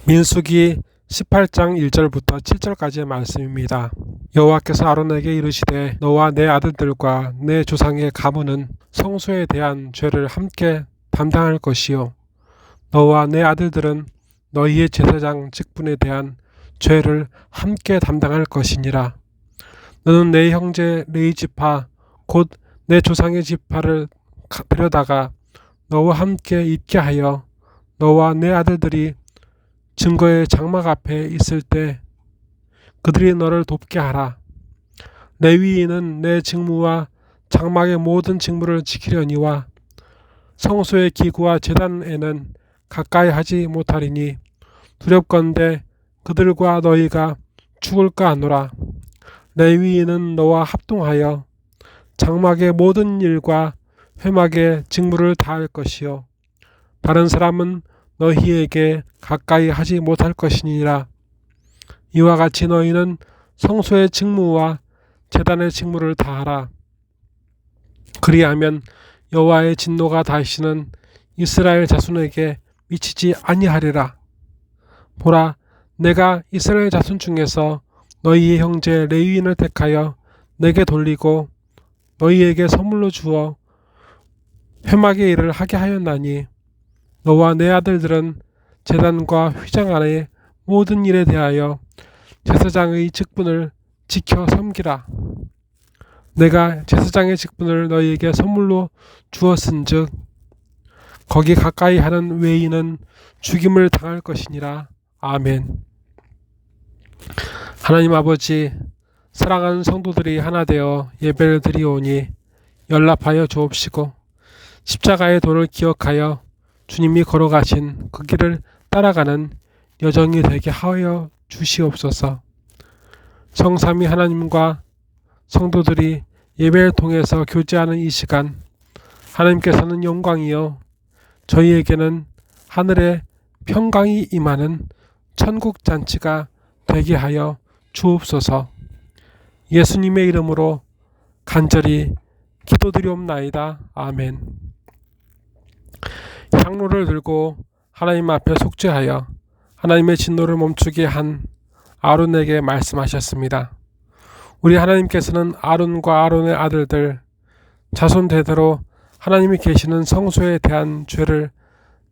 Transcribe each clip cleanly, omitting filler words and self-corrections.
민수기 18장 1절부터 7절까지의 말씀입니다. 여호와께서 아론에게 이르시되 너와 내 아들들과 내 조상의 가문은 성소에 대한 죄를 함께 담당할 것이요 너와 내 아들들은 너희의 제사장 직분에 대한 죄를 함께 담당할 것이니라. 너는 내 형제 레위 지파 곧 내 조상의 지파를 데려다가 너와 함께 있게 하여 너와 내 아들들이 증거의 장막 앞에 있을 때 그들이 너를 돕게 하라. 레위인은 내 직무와 장막의 모든 직무를 지키려니와 성소의 기구와 제단에는 가까이 하지 못하리니 두렵건대 그들과 너희가 죽을까 하노라. 레위인은 너와 합동하여 장막의 모든 일과 회막의 직무를 다할 것이요 다른 사람은 너희에게 가까이 하지 못할 것이니라. 이와 같이 너희는 성소의 직무와 제단의 직무를 다하라. 그리하면 여호와의 진노가 다시는 이스라엘 자손에게 미치지 아니하리라. 보라, 내가 이스라엘 자손 중에서 너희의 형제 레위인을 택하여 내게 돌리고 너희에게 선물로 주어 회막의 일을 하게 하였나니 너와 내 아들들은 제단과 휘장 안의 모든 일에 대하여 제사장의 직분을 지켜 섬기라. 내가 제사장의 직분을 너희에게 선물로 주었은즉 거기 가까이 하는 외인은 죽임을 당할 것이니라. 아멘. 하나님 아버지, 사랑하는 성도들이 하나 되어 예배를 드리오니 연락하여 주옵시고 십자가의 도를 기억하여 주님이 걸어가신 그 길을 따라가는 여정이 되게 하여 주시옵소서. 성삼위 하나님과 성도들이 예배를 통해서 교제하는 이 시간, 하나님께서는 영광이요 저희에게는 하늘의 평강이 임하는 천국 잔치가 되게 하여 주옵소서. 예수님의 이름으로 간절히 기도드리옵나이다. 아멘. 향로를 들고 하나님 앞에 속죄하여 하나님의 진노를 멈추게 한 아론에게 말씀하셨습니다. 우리 하나님께서는 아론과 아론의 아들들 자손 대대로 하나님이 계시는 성소에 대한 죄를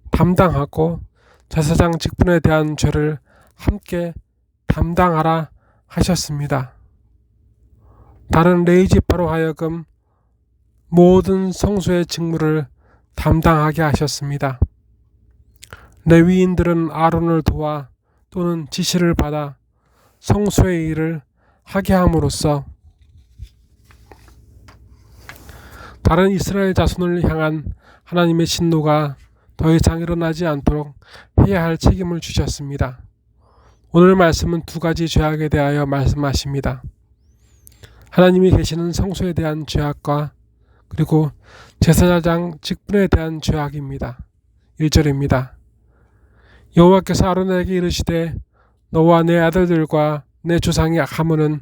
담당하고 제사장 직분에 대한 죄를 함께 담당하라 하셨습니다. 다른 레위 지파로 하여금 모든 성소의 직무를 담당하게 하셨습니다. 레위인들은 아론을 도와 또는 지시를 받아 성소의 일을 하게 함으로써 다른 이스라엘 자손을 향한 하나님의 진노가 더 이상 일어나지 않도록 해야 할 책임을 주셨습니다. 오늘 말씀은 두 가지 죄악에 대하여 말씀하십니다. 하나님이 계시는 성소에 대한 죄악과 그리고 제사장 직분에 대한 죄악입니다. 1절입니다. 여호와께서 아론에게 이르시되 너와 내 아들들과 내 조상의 가문은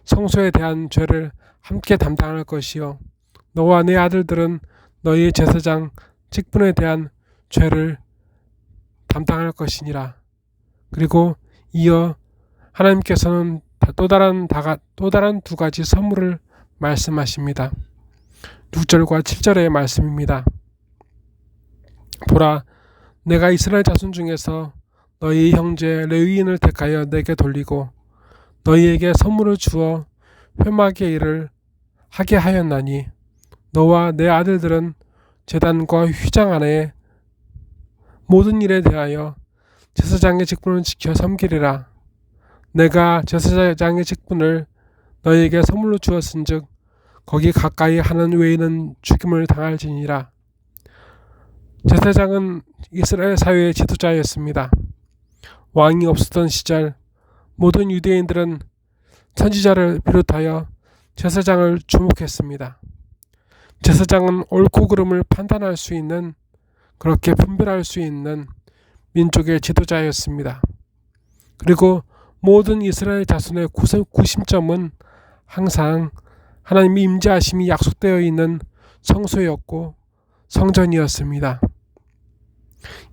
성소에 대한 죄를 함께 담당할 것이요 너와 내 아들들은 너희 제사장 직분에 대한 죄를 담당할 것이니라. 그리고 이어 하나님께서는 또 다른 두 가지 선물을 말씀하십니다. 6절과 7절의 말씀입니다. 보라, 내가 이스라엘 자손 중에서 너희 형제 레위인을 택하여 내게 돌리고 너희에게 선물을 주어 회막의 일을 하게 하였나니 너와 내 아들들은 제단과 휘장 안에 모든 일에 대하여 제사장의 직분을 지켜 섬기리라. 내가 제사장의 직분을 너희에게 선물로 주었은즉 거기 가까이 하는 외에는 죽임을 당할지니라. 제사장은 이스라엘 사회의 지도자였습니다. 왕이 없었던 시절 모든 유대인들은 선지자를 비롯하여 제사장을 주목했습니다. 제사장은 옳고 그름을 판단할 수 있는, 그렇게 분별할 수 있는 민족의 지도자였습니다. 그리고 모든 이스라엘 자손의 구심점은 항상 하나님의 임재하심이 약속되어 있는 성소였고 성전이었습니다.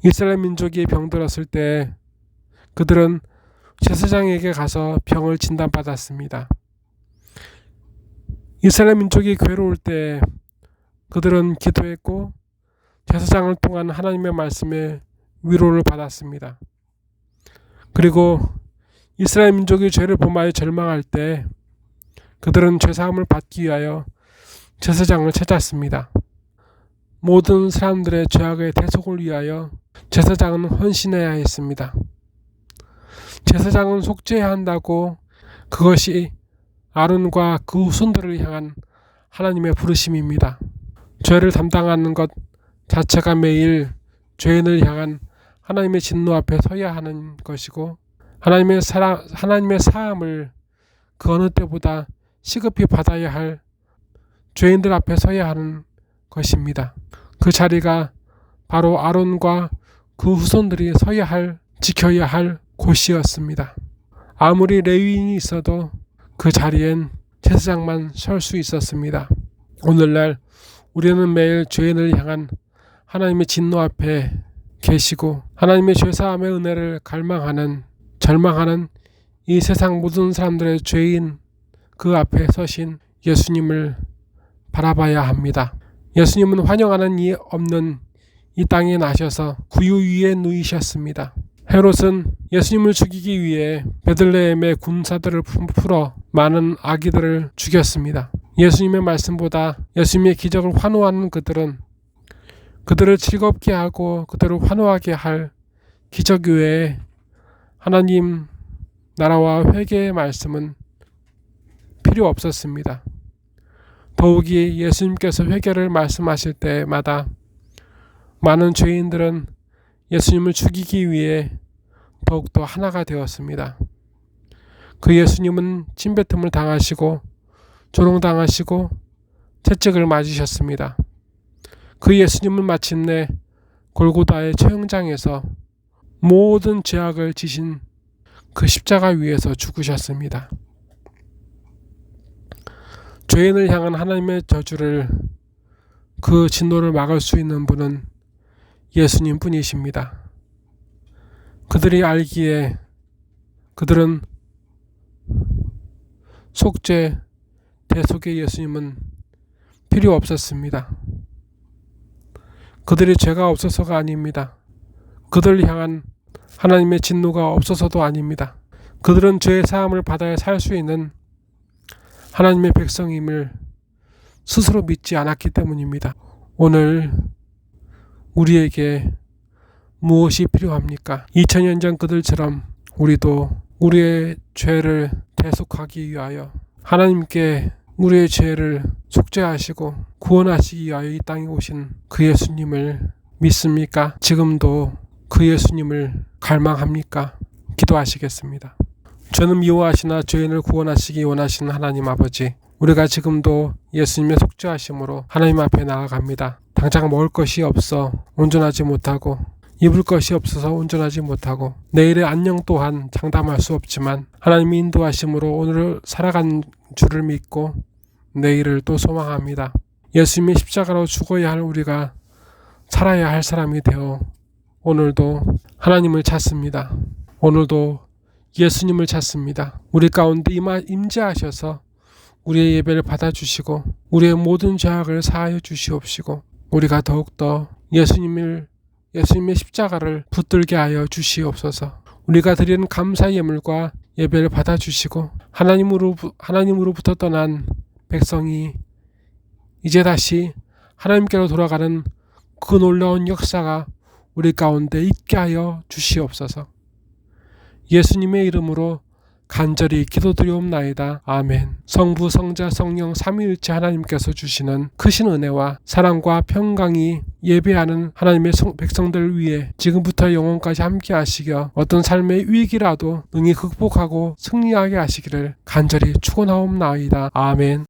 이스라엘 민족이 병들었을 때 그들은 제사장에게 가서 병을 진단받았습니다. 이스라엘 민족이 괴로울 때 그들은 기도했고 제사장을 통한 하나님의 말씀에 위로를 받았습니다. 그리고 이스라엘 민족이 죄를 범하여 절망할 때 그들은 죄사함을 받기 위하여 제사장을 찾았습니다. 모든 사람들의 죄악의 대속을 위하여 제사장은 헌신해야 했습니다. 제사장은 속죄해야 한다고 그것이 아론과 그 후손들을 향한 하나님의 부르심입니다. 죄를 담당하는 것 자체가 매일 죄인을 향한 하나님의 진노 앞에 서야 하는 것이고 하나님의 사함을 그 어느 때보다 시급히 받아야 할 죄인들 앞에 서야 하는 것입니다. 그 자리가 바로 아론과 그 후손들이 지켜야 할 곳이었습니다. 아무리 레위인이 있어도 그 자리엔 제사장만 설 수 있었습니다. 오늘날 우리는 매일 죄인을 향한 하나님의 진노 앞에 계시고 하나님의 죄사함의 은혜를 절망하는 이 세상 모든 사람들의 죄인 그 앞에 서신 예수님을 바라봐야 합니다. 예수님은 환영하는 이 없는 이 땅에 나셔서 구유 위에 누이셨습니다. 헤롯은 예수님을 죽이기 위해 베들레헴의 군사들을 풀어 많은 아기들을 죽였습니다. 예수님의 말씀보다 예수님의 기적을 환호하는 그들을 즐겁게 하고 그들을 환호하게 할 기적 외에 하나님 나라와 회개의 말씀은 필요 없었습니다. 더욱이 예수님께서 회개를 말씀하실 때마다 많은 죄인들은 예수님을 죽이기 위해 더욱더 하나가 되었습니다. 그 예수님은 침뱉음을 당하시고 조롱당하시고 채찍을 맞으셨습니다. 그 예수님은 마침내 골고다의 처형장에서 모든 죄악을 지신 그 십자가 위에서 죽으셨습니다. 죄인을 향한 하나님의 저주를 그 진노를 막을 수 있는 분은 예수님 뿐이십니다. 그들이 알기에 그들은 속죄 대속의 예수님은 필요 없었습니다. 그들이 죄가 없어서가 아닙니다. 그들을 향한 하나님의 진노가 없어서도 아닙니다. 그들은 죄의 사함을 받아야 살 수 있는 하나님의 백성임을 스스로 믿지 않았기 때문입니다. 오늘 우리에게 무엇이 필요합니까? 2000년 전 그들처럼 우리도 우리의 죄를 대속하기 위하여 하나님께 우리의 죄를 속죄하시고 구원하시기 위하여 이 땅에 오신 그 예수님을 믿습니까? 지금도 그 예수님을 갈망합니까? 기도하시겠습니다. 죄는 미워하시나 죄인을 구원하시기 원하시는 하나님 아버지, 우리가 지금도 예수님의 속죄하심으로 하나님 앞에 나아갑니다. 당장 먹을 것이 없어 온전하지 못하고 입을 것이 없어서 온전하지 못하고 내일의 안녕 또한 장담할 수 없지만 하나님의 인도하심으로 오늘을 살아간 주를 믿고 내일을 또 소망합니다. 예수님의 십자가로 죽어야 할 우리가 살아야 할 사람이 되어 오늘도 하나님을 찾습니다. 오늘도 예수님을 찾습니다. 우리 가운데 임재하셔서 우리의 예배를 받아주시고 우리의 모든 죄악을 사하여 주시옵시고 우리가 더욱더 예수님의 십자가를 붙들게 하여 주시옵소서. 우리가 드리는 감사 예물과 예배를 받아주시고 하나님으로부터 떠난 백성이 이제 다시 하나님께로 돌아가는 그 놀라운 역사가 우리 가운데 있게 하여 주시옵소서. 예수님의 이름으로 간절히 기도드리옵나이다. 아멘. 성부, 성자, 성령 삼위일체 하나님께서 주시는 크신 은혜와 사랑과 평강이 예배하는 하나님의 백성들을 위해 지금부터 영원까지 함께 하시겨 어떤 삶의 위기라도 능히 극복하고 승리하게 하시기를 간절히 축원하옵나이다. 아멘.